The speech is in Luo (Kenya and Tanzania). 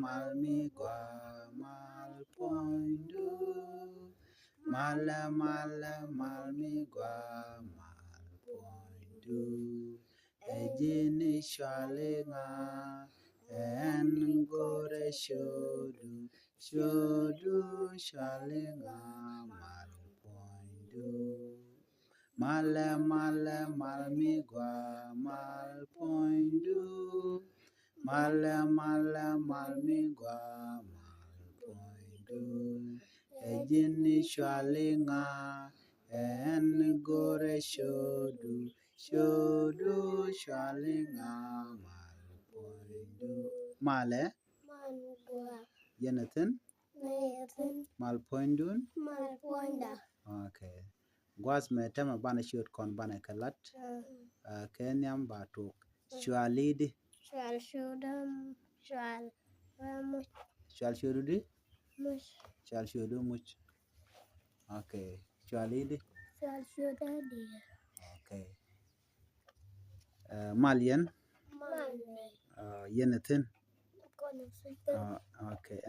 malmigwa malpoindu malmigwa malpoindu ejini shwalinga en gore shodu shwalinga malpoindu malmigwa malpoindu malmigwa malpoindu ejini shwalinga en gore shodu shwalinga malpoindu male yenatin malpoindun okay gwas metama bana shiot kon bana kalat kenyam batuk shwalidi shwal shodudi shwal shodu much okay shwalidi okay malyen yenatin okay